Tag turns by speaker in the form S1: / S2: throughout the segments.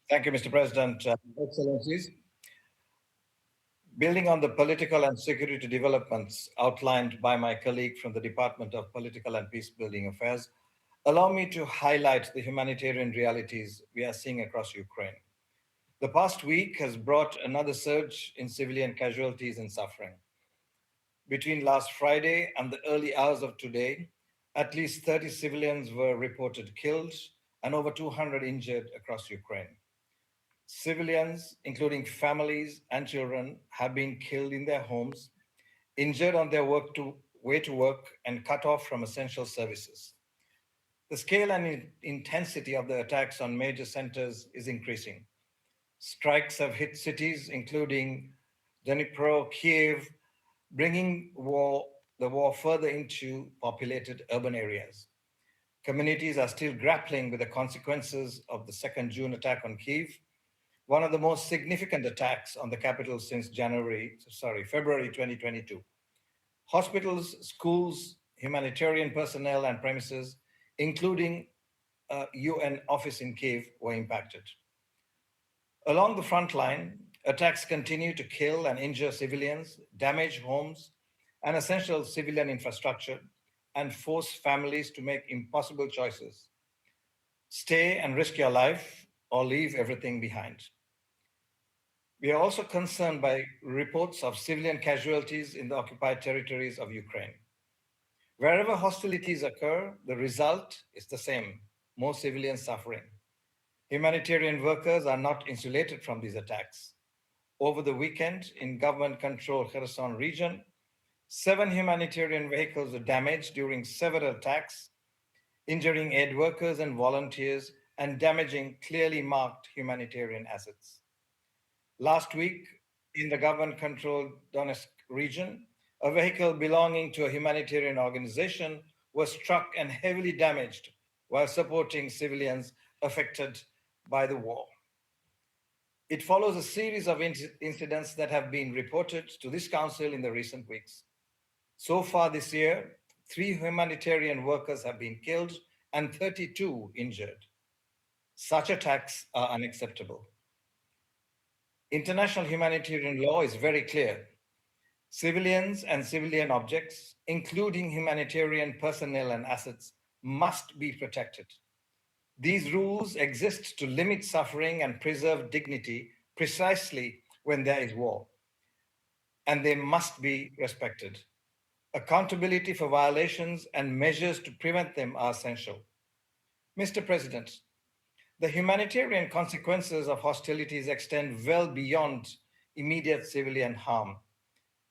S1: Thank you, Mr. President. Excellencies, building on the political and security developments outlined by my colleague from the Department of Political and Peacebuilding Affairs, allow me to highlight the humanitarian realities we are seeing across Ukraine. The past week has brought another surge in civilian casualties and suffering. Between last Friday and the early hours of today, at least 30 civilians were reported killed and over 200 injured across Ukraine. Civilians, including families and children, have been killed in their homes, injured on their way to work, and cut off from essential services. The scale and intensity of the attacks on major centers is increasing. Strikes have hit cities including Dnipro, Kiev, bringing the war further into populated urban areas. Communities are still grappling with the consequences of the 2nd June attack on Kiev, one of the most significant attacks on the capital since February 2022. Hospitals, schools, humanitarian personnel and premises, including a UN office in Kiev, were impacted. Along the front line, attacks continue to kill and injure civilians, damage homes and essential civilian infrastructure, and force families to make impossible choices. Stay and risk your life or leave everything behind. We are also concerned by reports of civilian casualties in the occupied territories of Ukraine. Wherever hostilities occur, the result is the same: more civilian suffering. Humanitarian workers are not insulated from these attacks. Over the weekend, in government-controlled Kherson region, 7 humanitarian vehicles were damaged during several attacks, injuring aid workers and volunteers and damaging clearly marked humanitarian assets. Last week, in the government-controlled Donetsk region, a vehicle belonging to a humanitarian organization was struck and heavily damaged while supporting civilians affected by the war. It follows a series of incidents that have been reported to this council in the recent weeks. So far this year, 3 humanitarian workers have been killed and 32 injured. Such attacks are unacceptable. International humanitarian law is very clear. Civilians and civilian objects, including humanitarian personnel and assets, must be protected. These rules exist to limit suffering and preserve dignity precisely when there is war, and they must be respected. Accountability for violations and measures to prevent them are essential. Mr. President, the humanitarian consequences of hostilities extend well beyond immediate civilian harm.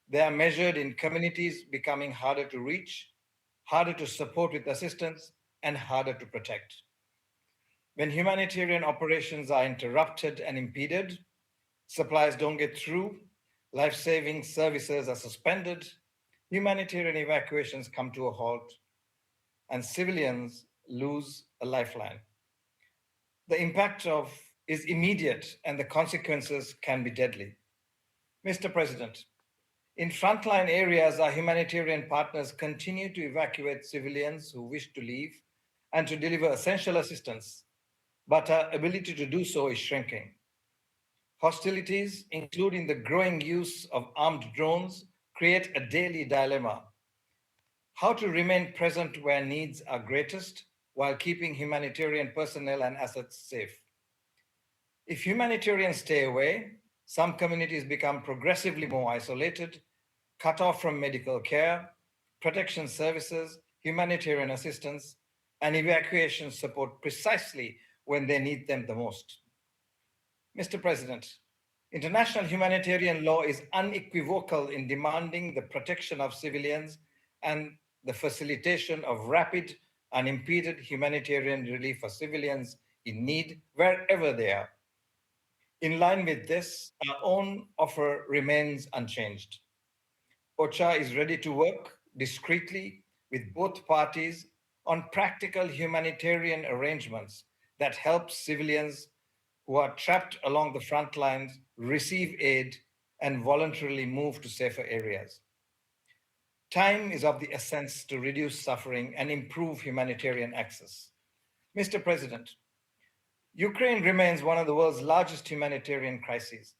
S1: They are measured in communities becoming harder to reach, harder to support with assistance, and harder to protect. When humanitarian operations are interrupted and impeded, supplies don't get through, life-saving services are suspended, humanitarian evacuations come to a halt, and civilians lose a lifeline. The impact is immediate and the consequences can be deadly. Mr. President, in frontline areas, our humanitarian partners continue to evacuate civilians who wish to leave and to deliver essential assistance, but our ability to do so is shrinking. Hostilities, including the growing use of armed drones, create a daily dilemma: how to remain present where needs are greatest while keeping humanitarian personnel and assets safe. If humanitarians stay away, some communities become progressively more isolated, cut off from medical care, protection services, humanitarian assistance, and evacuation support precisely when they need them the most. Mr. President, international humanitarian law is unequivocal in demanding the protection of civilians and the facilitation of rapid, unimpeded humanitarian relief for civilians in need wherever they are. In line with this, our own offer remains unchanged. OCHA is ready to work discreetly with both parties on practical humanitarian arrangements that help civilians who are trapped along the front lines receive aid and voluntarily move to safer areas. Time is of the essence to reduce suffering and improve humanitarian access. Mr. President, Ukraine remains one of the world's largest humanitarian crises.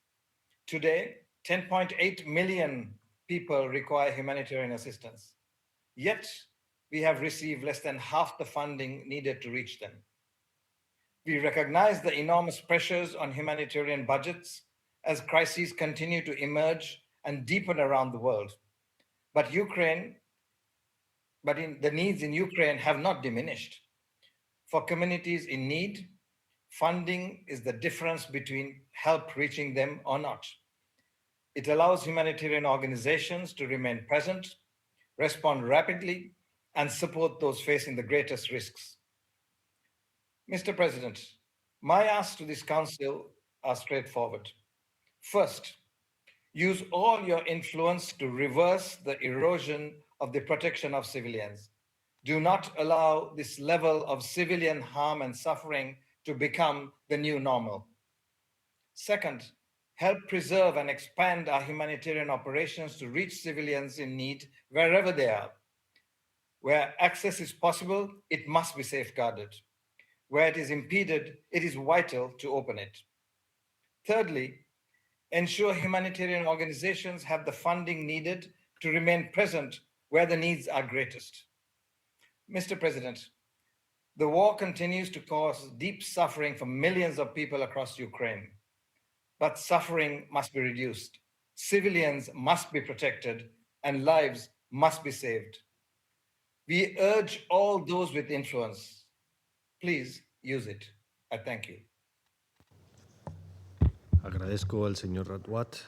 S1: Today, 10.8 million people require humanitarian assistance. Yet, we have received less than half the funding needed to reach them. We recognize the enormous pressures on humanitarian budgets as crises continue to emerge and deepen around the world. But Ukraine, the needs in Ukraine have not diminished. For communities in need, funding is the difference between help reaching them or not. It allows humanitarian organizations to remain present, respond rapidly, and support those facing the greatest risks. Mr. President, my asks to this Council are straightforward. First, use all your influence to reverse the erosion of the protection of civilians. Do not allow this level of civilian harm and suffering to become the new normal. Second, help preserve and expand our humanitarian operations to reach civilians in need wherever they are. Where access is possible, it must be safeguarded. Where it is impeded, it is vital to open it. Thirdly, ensure humanitarian organizations have the funding needed to remain present where the needs are greatest. Mr. President, the war continues to cause deep suffering for millions of people across Ukraine. But suffering must be reduced, civilians must be protected, and lives must be saved. We urge all those with influence, please use it. I thank you.
S2: Agradezco al señor Ratwatte